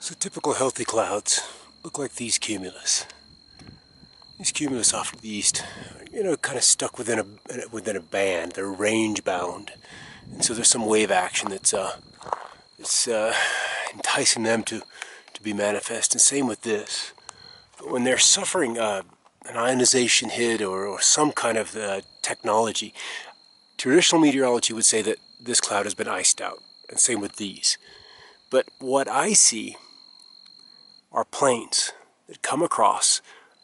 So typical healthy clouds look like these cumulus. These cumulus off to the east, kind of stuck within a band. They're range bound, and so there's some wave action that's enticing them to be manifest. And same with this. But when they're suffering an ionization hit or some kind of technology, traditional meteorology would say that this cloud has been iced out, and same with these. But what I see are planes that come across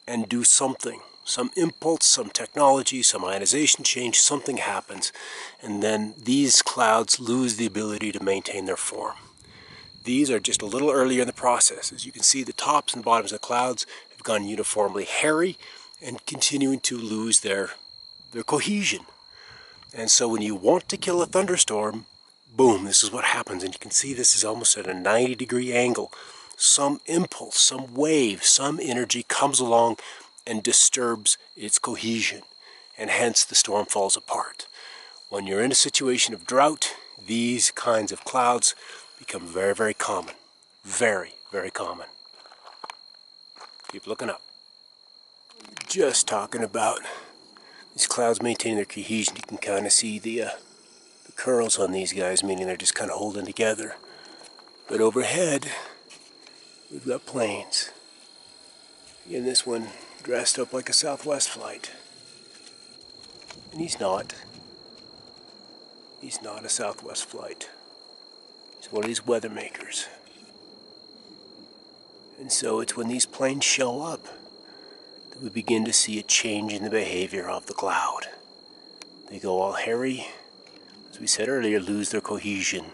and do something. Some impulse, some technology, some ionization change, something happens, and then these clouds lose the ability to maintain their form. These are just a little earlier in the process. As you can see, the tops and bottoms of the clouds have gone uniformly hairy and continuing to lose their cohesion. And so when you want to kill a thunderstorm, boom, this is what happens. And you can see this is almost at a 90-degree angle. Some impulse, some wave, some energy comes along and disturbs its cohesion, and hence the storm falls apart. When you're in a situation of drought, these kinds of clouds become very, very common. Very, very common. Keep looking up. Just talking about these clouds maintaining their cohesion. You can kind of see the curls on these guys, meaning they're just kind of holding together. But overhead, we've got planes. Again, this one dressed up like a Southwest flight. And he's not. He's not a Southwest flight. He's one of these weather makers. And so it's when these planes show up that we begin to see a change in the behavior of the cloud. They go all hairy, as we said earlier, lose their cohesion,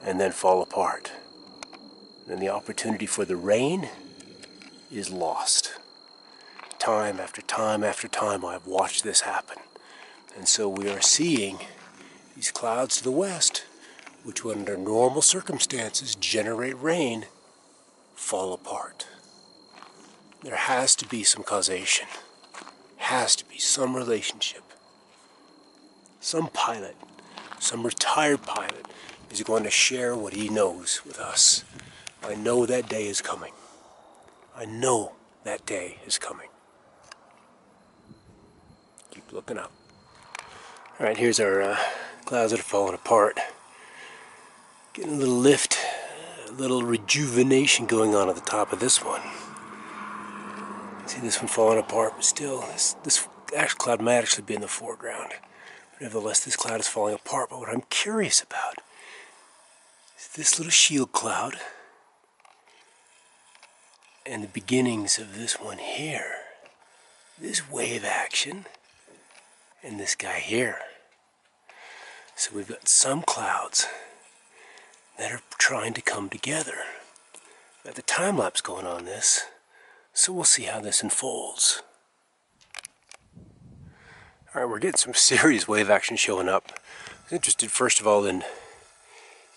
and then fall apart. And the opportunity for the rain is lost. Time after time after time, I've watched this happen. And so we are seeing these clouds to the west, which under normal circumstances generate rain, fall apart. There has to be some causation. Has to be some relationship. Some pilot, some retired pilot is going to share what he knows with us. I know that day is coming. I know that day is coming. Keep looking up. Alright, here's our clouds that are falling apart. Getting a little lift, a little rejuvenation going on at the top of this one. See this one falling apart, but still, this actual cloud might actually be in the foreground. But nevertheless, this cloud is falling apart. But what I'm curious about is this little shield cloud and the beginnings of this one here. This wave action and this guy here. So we've got some clouds that are trying to come together. Got the time lapse going on this, so we'll see how this unfolds. Alright, we're getting some serious wave action showing up. I was interested first of all in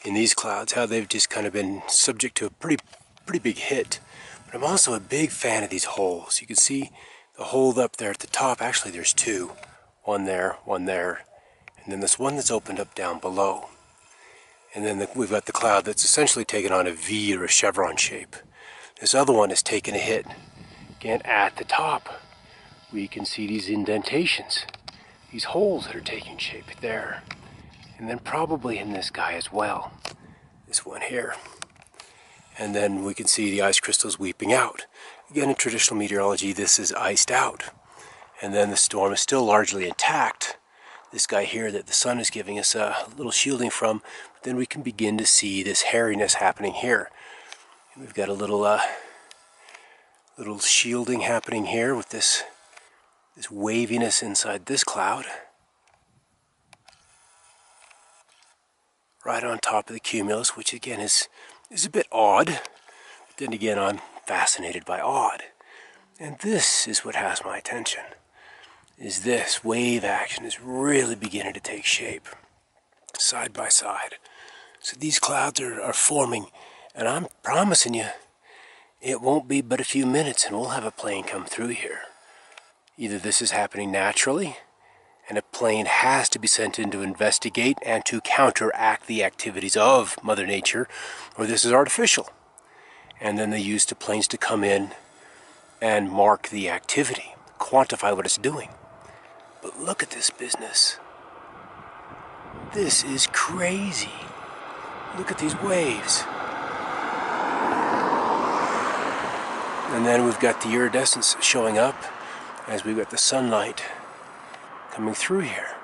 these clouds, how they've just kind of been subject to a pretty big hit. But I'm also a big fan of these holes. You can see the hole up there at the top. Actually, there's two. One there, and then this one that's opened up down below. And then we've got the cloud that's essentially taken on a V or a chevron shape. This other one has taken a hit. Again, at the top, we can see these indentations, these holes that are taking shape there. And then probably in this guy as well, this one here. And then we can see the ice crystals weeping out. Again, in traditional meteorology, this is iced out. And then the storm is still largely intact. This guy here that the sun is giving us a little shielding from, but then we can begin to see this hairiness happening here. And we've got a little shielding happening here with this waviness inside this cloud. Right on top of the cumulus, which again is a bit odd. But then again, I'm fascinated by odd. And this is what has my attention. Is this wave action is really beginning to take shape, side by side. So these clouds are forming, and I'm promising you, it won't be but a few minutes and we'll have a plane come through here. Either this is happening naturally, and a plane has to be sent in to investigate and to counteract the activities of Mother Nature, or this is artificial. and then they use the planes to come in and mark the activity, quantify what it's doing. But look at this business. This is crazy. Look at these waves. And then we've got the iridescence showing up as we've got the sunlight coming through here.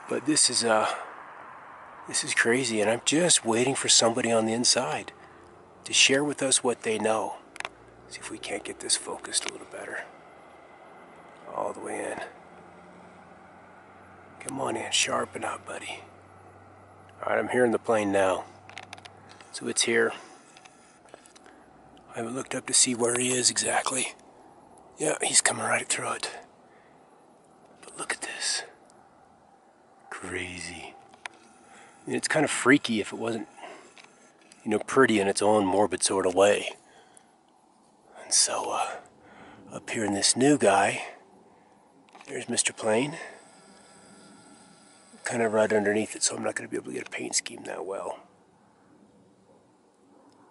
But this is crazy, and I'm just waiting for somebody on the inside to share with us what they know. See if we can't get this focused a little better. All the way in. Come on in, sharpen up, buddy. Alright, I'm hearing the plane now. So it's here. I haven't looked up to see where he is exactly. Yeah, he's coming right through it. But look at this. Crazy. I mean, it's kind of freaky if it wasn't, pretty in its own morbid sort of way. And so, up here in this new guy, there's Mr. Plane. Kind of right underneath it, so I'm not going to be able to get a paint scheme that well.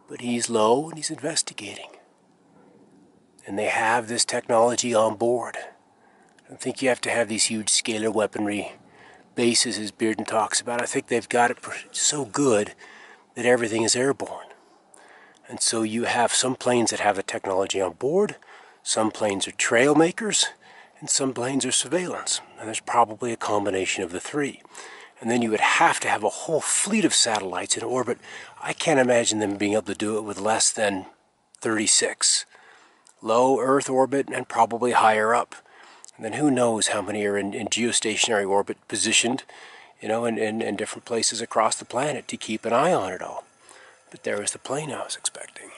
But he's low and he's investigating. And they have this technology on board. I don't think you have to have these huge scalar weaponry bases, as Bearden talks about. I think they've got it so good that everything is airborne. And so you have some planes that have the technology on board, some planes are trail makers, and some planes are surveillance. And there's probably a combination of the three. And then you would have to have a whole fleet of satellites in orbit. I can't imagine them being able to do it with less than 36. Low Earth orbit and probably higher up. And then who knows how many are in geostationary orbit positioned, in different places across the planet to keep an eye on it all. But there was the plane I was expecting.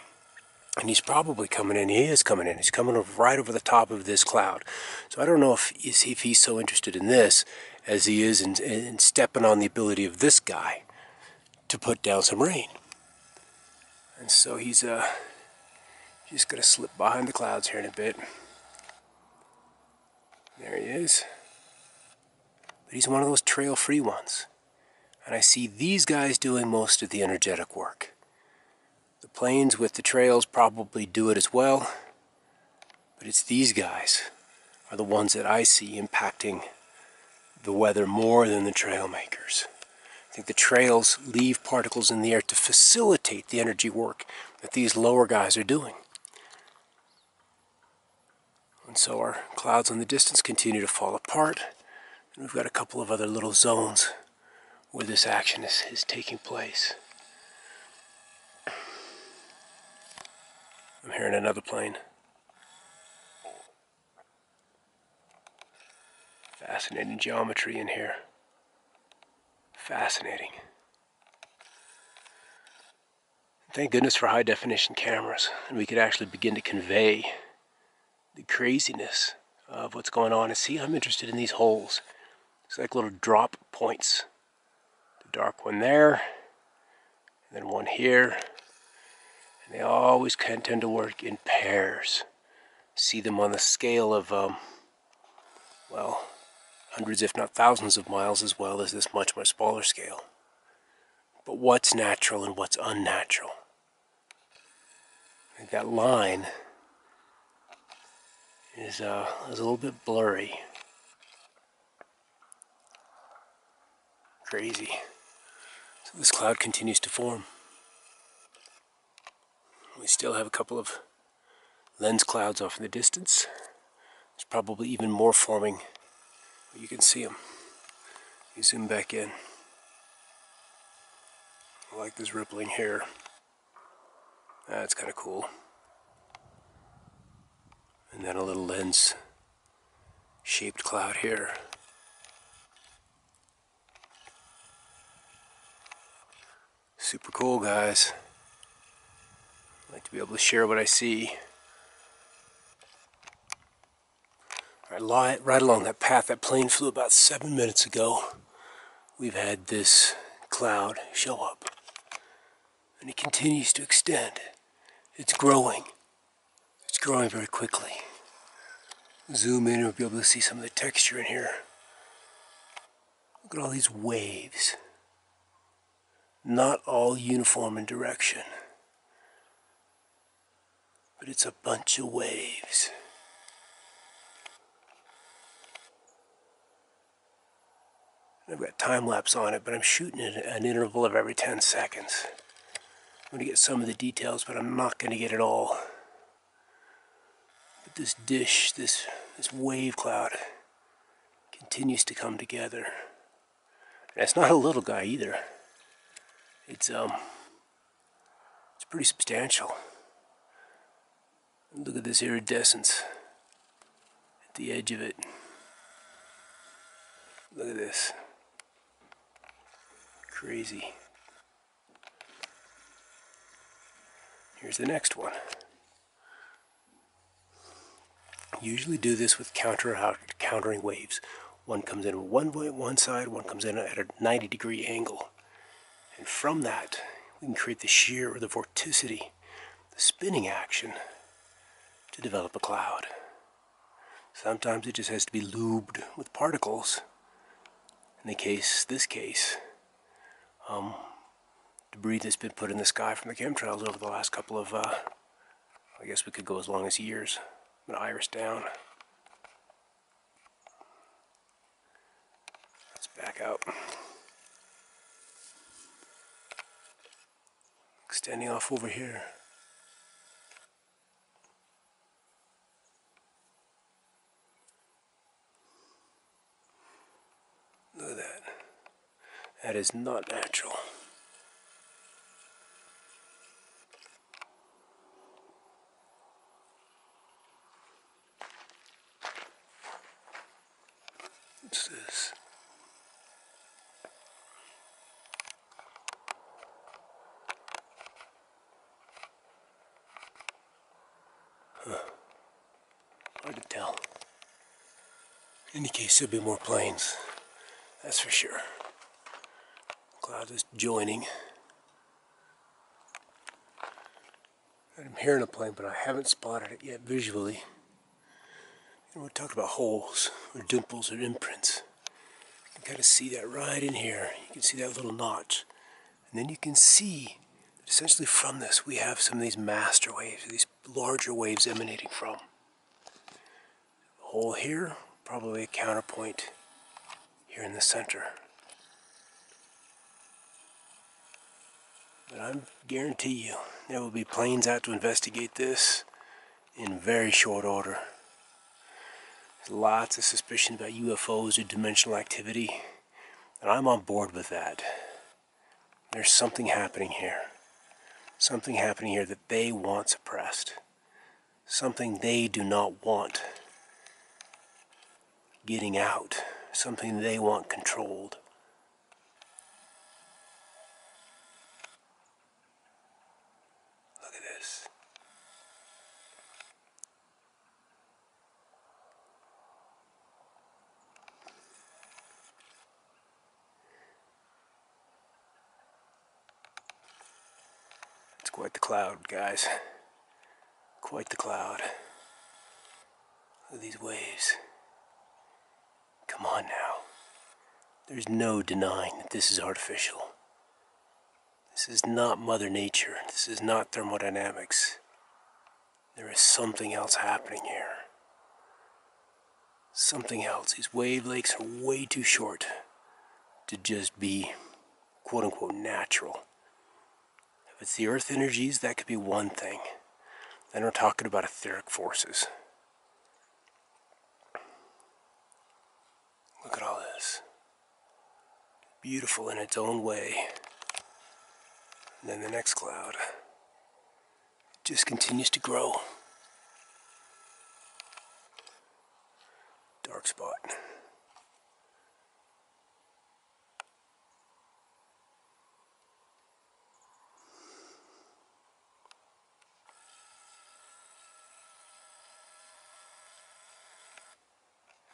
And he's probably coming in. He is coming in. He's coming right over the top of this cloud. So I don't know if he's so interested in this as he is in stepping on the ability of this guy to put down some rain. And so he's just going to slip behind the clouds here in a bit. There he is. But he's one of those trail-free ones. And I see these guys doing most of the energetic work. The planes with the trails probably do it as well, but it's these guys are the ones that I see impacting the weather more than the trail makers. I think the trails leave particles in the air to facilitate the energy work that these lower guys are doing. And so our clouds in the distance continue to fall apart, and we've got a couple of other little zones where this action is taking place. I'm hearing another plane. Fascinating geometry in here. Fascinating. Thank goodness for high definition cameras, and we could actually begin to convey the craziness of what's going on. And see, I'm interested in these holes. It's like little drop points. The dark one there, and then one here. And they always tend to work in pairs. See them on the scale of, hundreds if not thousands of miles, as well as this much smaller scale. But what's natural and what's unnatural? I think that line is a little bit blurry. Crazy. So this cloud continues to form. We still have a couple of lens clouds off in the distance. There's probably even more forming, but you can see them. You zoom back in. I like this rippling here. That's kind of cool. And then a little lens shaped cloud here. Super cool, guys. I like to be able to share what I see. Right along that path that plane flew about 7 minutes ago, we've had this cloud show up. And it continues to extend. It's growing. It's growing very quickly. Zoom in and we'll be able to see some of the texture in here. Look at all these waves. not all uniform in direction, but it's a bunch of waves. I've got time lapse on it, but I'm shooting it at an interval of every 10 seconds. I'm going to get some of the details, but I'm not going to get it all. But this dish, this wave cloud, continues to come together. And it's not a little guy either. It's pretty substantial. Look at this iridescence at the edge of it. Look at this. Crazy. Here's the next one. Usually do this with countering waves. One comes in one side, one comes in at a 90-degree angle. And from that, we can create the shear or the vorticity, the spinning action, to develop a cloud. Sometimes it just has to be lubed with particles. In this case, debris that's been put in the sky from the chemtrails over the last couple of, I guess we could go as long as years. I'm going to iris down. Let's back out. Extending off over here. Look at that. That is not natural. What's this? Hard to tell. In any case, there'll be more planes. That's for sure. Cloud is joining. I'm hearing a plane, but I haven't spotted it yet visually. And we're talking about holes, or dimples, or imprints. You can kind of see that right in here. You can see that little notch. And then you can see that essentially from this we have some of these master waves, these larger waves emanating from. A hole here, probably a counterpoint here in the center. But I guarantee you, there will be planes out to investigate this in very short order. There's lots of suspicion about UFOs or dimensional activity, and I'm on board with that. There's something happening here. Something happening here that they want suppressed. Something they do not want getting out. Something they want controlled. Look at this. It's quite the cloud, guys. Quite the cloud. Look at these waves. Come on now. There's no denying that this is artificial. This is not Mother Nature. This is not thermodynamics. There is something else happening here. Something else. These wavelengths are way too short to just be quote-unquote natural. If it's the earth energies, that could be one thing. Then we're talking about etheric forces. Look at all this. Beautiful in its own way. And then the next cloud just continues to grow. Dark spot.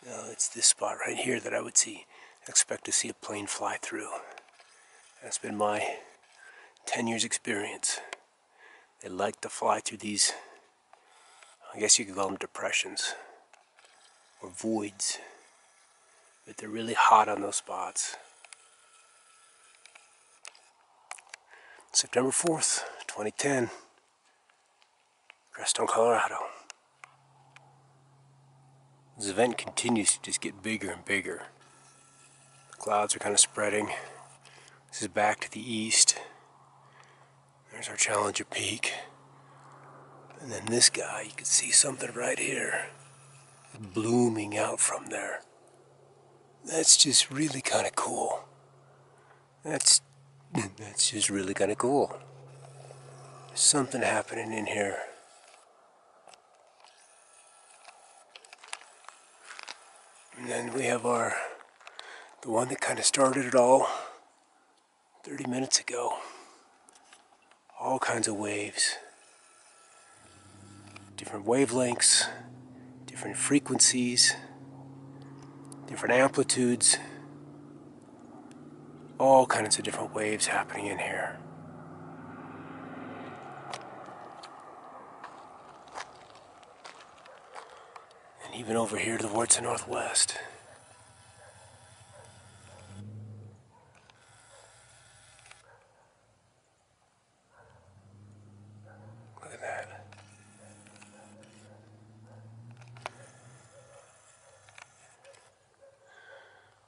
Now it's this spot right here that I would expect to see a plane fly through. That's been my 10 years experience. They like to fly through these, I guess you could call them depressions or voids, but they're really hot on those spots. September 4th, 2010, Crestone, Colorado. This event continues to just get bigger and bigger. The clouds are kind of spreading. This is back to the east. There's our Challenger Peak. And then this guy, you can see something right here, blooming out from there. That's just really kind of cool. That's just really kind of cool. There's something happening in here. And then we have the one that kind of started it all 30 minutes ago. All kinds of waves. Different wavelengths, different frequencies, different amplitudes. All kinds of different waves happening in here. And even over here towards the northwest. Look at that.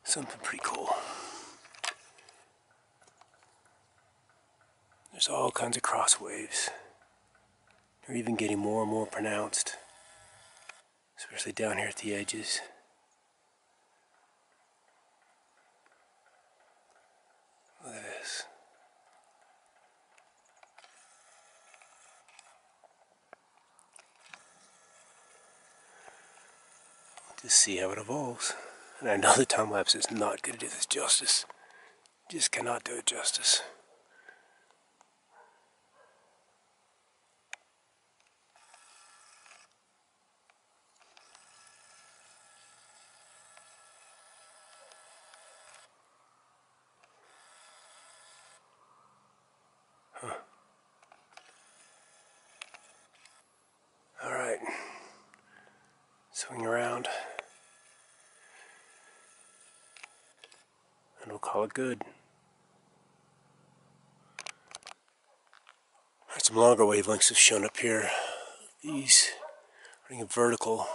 Something pretty cool. There's all kinds of cross waves. They're even getting more and more pronounced, especially down here at the edges. Look at this. Just see how it evolves. And I know the time lapse is not going to do this justice. Just cannot do it justice. Alright, swing around, and we'll call it good. Alright, some longer wavelengths have shown up here. These running vertical.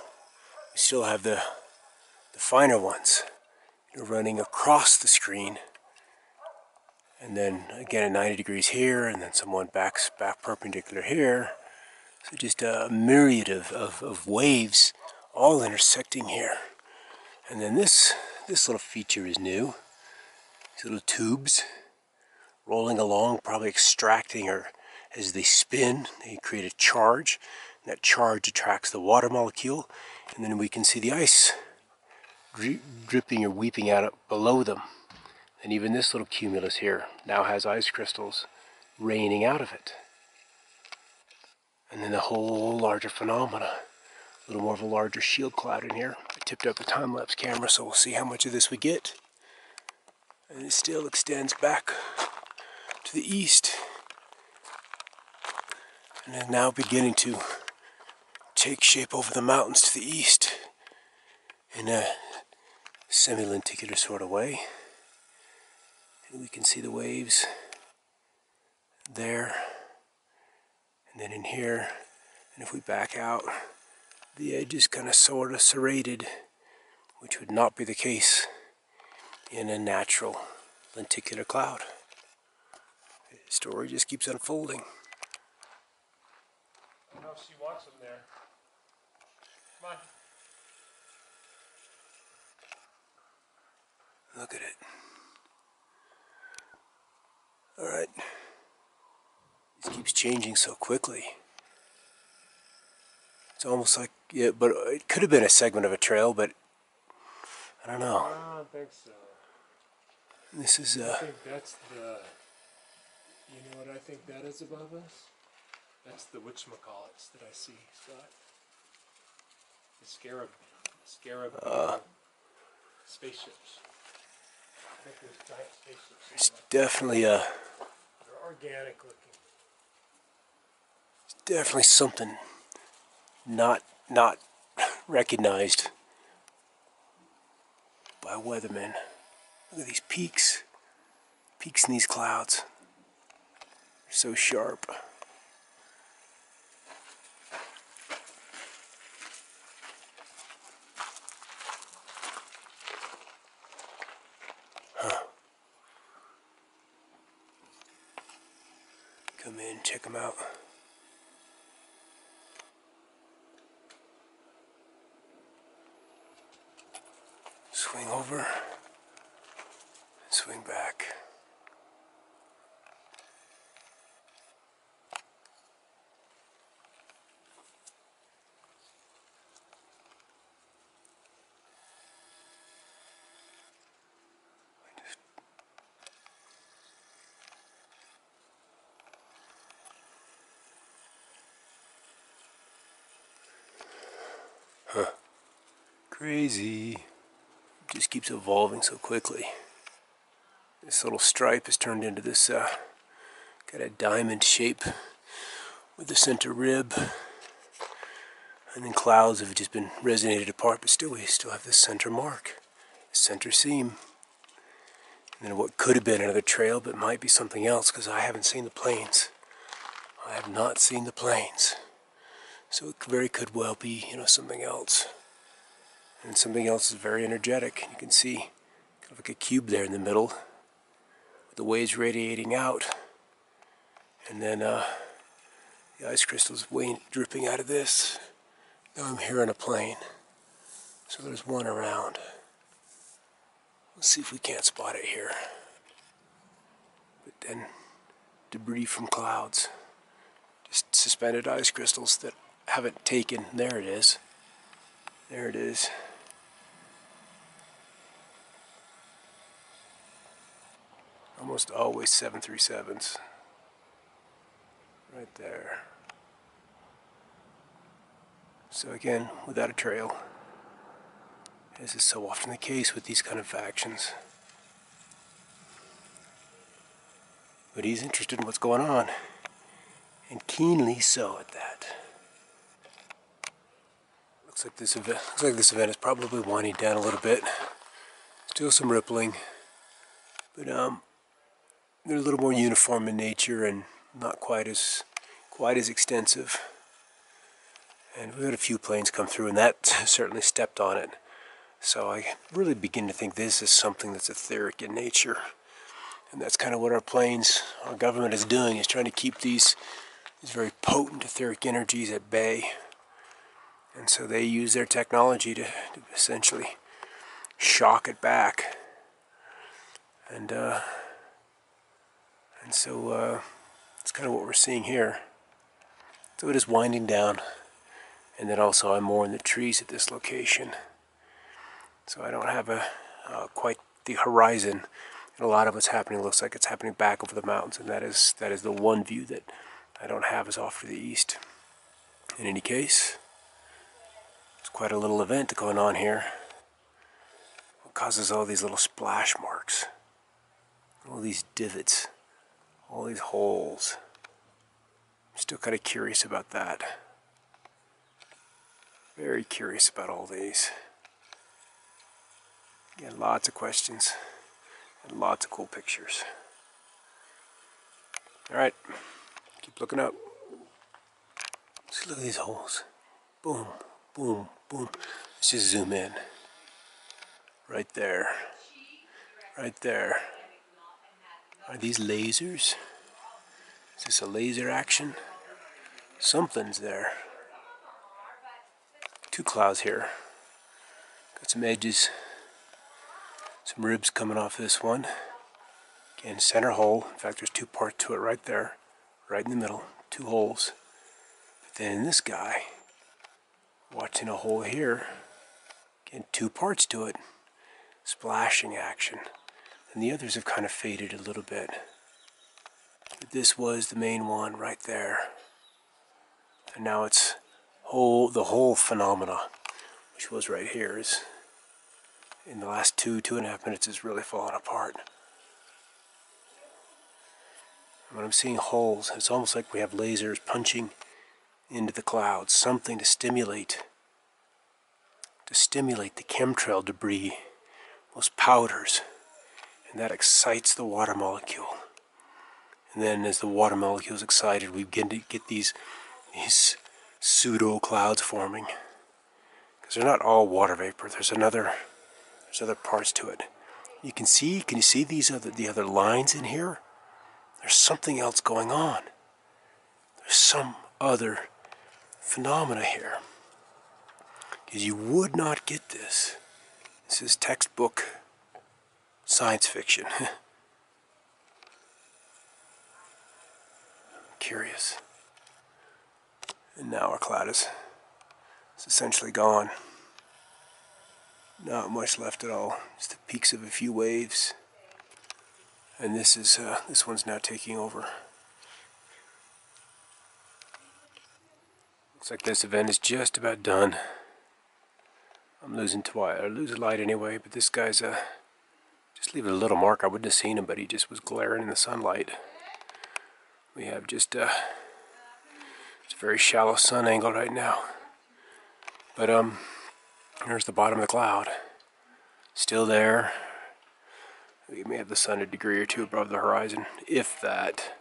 We still have the finer ones. They're running across the screen. And then again at 90 degrees here, and then someone back perpendicular here. So just a myriad of waves all intersecting here. And then this little feature is new. These little tubes rolling along, probably extracting, or as they spin, they create a charge. And that charge attracts the water molecule, and then we can see the ice dripping or weeping out below them. And even this little cumulus here now has ice crystals raining out of it. And then the whole larger phenomena, a little more of a larger shield cloud in here. I tipped up the time-lapse camera, so we'll see how much of this we get. And it still extends back to the east. And is now beginning to take shape over the mountains to the east in a semi-lenticular sort of way. And we can see the waves there, and then in here. And if we back out, the edge is kind of sort of serrated, which would not be the case in a natural lenticular cloud. The story just keeps unfolding. I know she wants them there. Come on. Look at it. Alright. This keeps changing so quickly. It's almost like, yeah, but it could have been a segment of a trail, but I don't know. I don't think so. This is, I think that's the, you know what I think that is above us? That's the whatchamacallits that I see, Scott. The scarab spaceships. I think there's giant spaceships. it's definitely a, They're organic looking. it's definitely something not recognized by weathermen. Look at these peaks in these clouds. so sharp. Come in, check them out. Swing over, swing back. Crazy. It just keeps evolving so quickly. This little stripe has turned into this kind of diamond shape with the center rib. And then clouds have just been resonated apart, but still we still have this center mark, center seam. And then what could have been another trail, but might be something else because I haven't seen the plains. I have not seen the plains. So it very could well be, something else. And something else is very energetic. You can see kind of like a cube there in the middle with the waves radiating out. And then the ice crystals dripping out of this. Now I'm here on a plain. So there's one around. Let's see if we can't spot it here. But then debris from clouds. Just suspended ice crystals that haven't taken. There it is. There it is. Almost always 737s. Right there. So again, without a trail. As is so often the case with these kind of factions. But he's interested in what's going on. And keenly so at that. Looks like this event is probably winding down a little bit. Still some rippling. But they're a little more uniform in nature and not quite as extensive. And we had a few planes come through, and that certainly stepped on it. So I really begin to think this is something that's etheric in nature. And that's kind of what our government is doing, is trying to keep these very potent etheric energies at bay. And so they use their technology to essentially shock it back. And so it's kind of what we're seeing here. So it is winding down. And then also I'm more in the trees at this location. So I don't have quite the horizon. And a lot of what's happening looks like it's happening back over the mountains. And that is the one view that I don't have is off to the east. In any case, it's quite a little event going on here. What causes all these little splash marks? All these divots. All these holes. I'm still kind of curious about that. Very curious about all these. Again, lots of questions and lots of cool pictures. Alright, keep looking up. See, look at these holes. Boom, boom, boom. Let's just zoom in. Right there. Right there. Are these lasers? Is this a laser action? Something's there. Two clouds here. Got some edges. Some ribs coming off this one. Again, center hole. In fact, there's two parts to it right there. Right in the middle. Two holes. But then in this guy, watching a hole here. Again, two parts to it. Splashing action. And the others have kind of faded a little bit. But this was the main one right there. And now it's the whole phenomena, which was right here, is in the last 2.5 minutes is really falling apart. And when I'm seeing holes, it's almost like we have lasers punching into the clouds, something to stimulate the chemtrail debris, those powders, and that excites the water molecule. And then as the water molecules excited, we begin to get these pseudo clouds forming. Because they're not all water vapor. There's other parts to it. Can you see the other lines in here? There's something else going on. There's some other phenomena here. Because you would not get this. This is textbook science fiction. Curious. And now our cloud is essentially gone. Not much left at all. Just the peaks of a few waves. And this one's now taking over. Looks like this event is just about done. I'm losing light anyway, but this guy's just leaving a little mark. I wouldn't have seen him, but he just was glaring in the sunlight. We have just it's a very shallow sun angle right now. But here's the bottom of the cloud. Still there. We may have the sun a degree or two above the horizon, if that.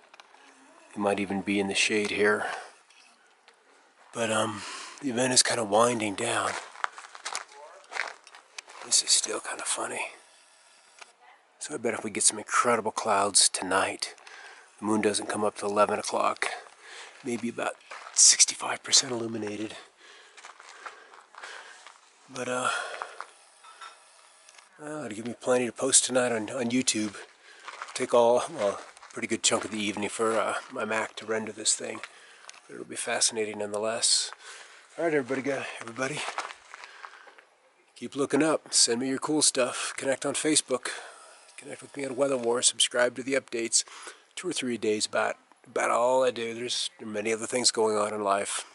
It might even be in the shade here. But the event is kind of winding down. This is still kind of funny. So I bet if we get some incredible clouds tonight, the moon doesn't come up till 11 o'clock, maybe about 65% illuminated. But it'll give me plenty to post tonight on YouTube. Take pretty good chunk of the evening for my Mac to render this thing. But it'll be fascinating nonetheless. All right, everybody. Keep looking up. Send me your cool stuff. Connect on Facebook. Connect with me on Weather War. Subscribe to the updates. 2 or 3 days about all I do. There are many other things going on in life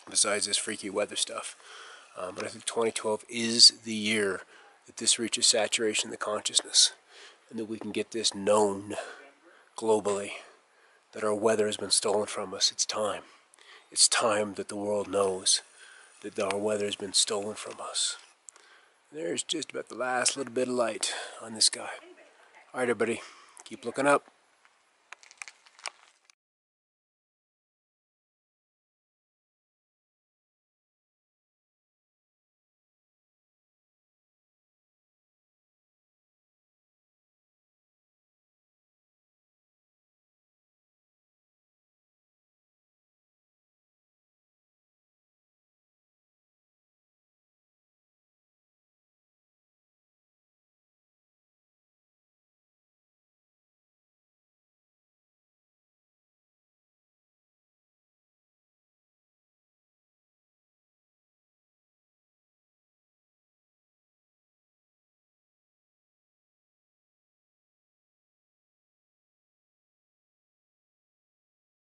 besides this freaky weather stuff. But I think 2012 is the year that this reaches saturation in the consciousness, and that we can get this known globally, that our weather has been stolen from us. It's time. It's time that the world knows that our weather has been stolen from us. There's just about the last little bit of light on this guy. All right, everybody, keep looking up.